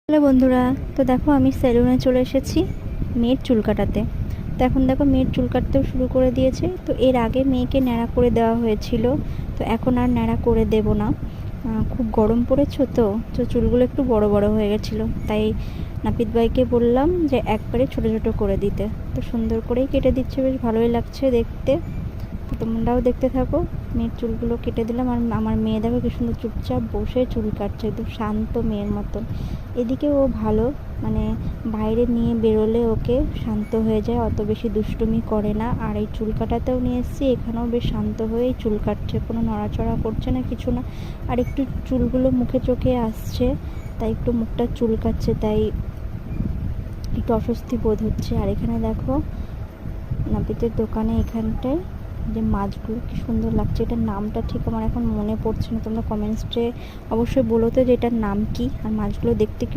Hello বন্ধুরা, তো দেখো আমি সেলুনে চলে এসেছি মেয়ের চুল কাটাতে। তো এখন দেখো মেয়ের চুল কাটতেও শুরু করে দিয়েছে। তো এর আগে মেয়েকে ন্যাড়া করে দেওয়া হয়েছিল, তো এখন আর ন্যাড়া করে দেব না। খুব গরম পড়েছে, তো তো চুলগুলো একটু বড় বড় হয়ে গেছিলো, তাই নাপিত ভাইকে বললাম যে একবারে ছোট ছোট করে দিতে। তো সুন্দর করেই কেটে দিচ্ছে, বেশ ভালোই লাগছে দেখতে। তো তোমরাও দেখতে থাকো। মেয়ের চুলগুলো কেটে দিলাম, আর আমার মেয়ে দেখো কি সুন্দর চুপচাপ বসে চুল কাটছে, একদম শান্ত মেয়ের মতন। এদিকে ও ভালো, মানে বাইরে নিয়ে বেরোলে ওকে শান্ত হয়ে যায়, অত বেশি দুষ্টুমি করে না। আর এই চুল কাটাতেও নিয়ে এসেছি, এখানেও বেশ শান্ত হয়েই চুল কাটছে, কোনো নড়াচড়া করছে না, কিছু না। আর একটু চুলগুলো মুখে চোখে আসছে, তাই একটু মুখটা চুলকাচ্ছে, তাই একটু অস্বস্তি বোধ হচ্ছে। আর এখানে দেখো নাপিতের দোকানে এখানটায় যে মাছগুলো কি সুন্দর লাগছে। এটার নামটা ঠিক আমার এখন মনে পড়ছে না, তোমরা কমেন্টসে অবশ্যই বলো তো যে এটার নাম কি। আর মাছগুলো দেখতে কি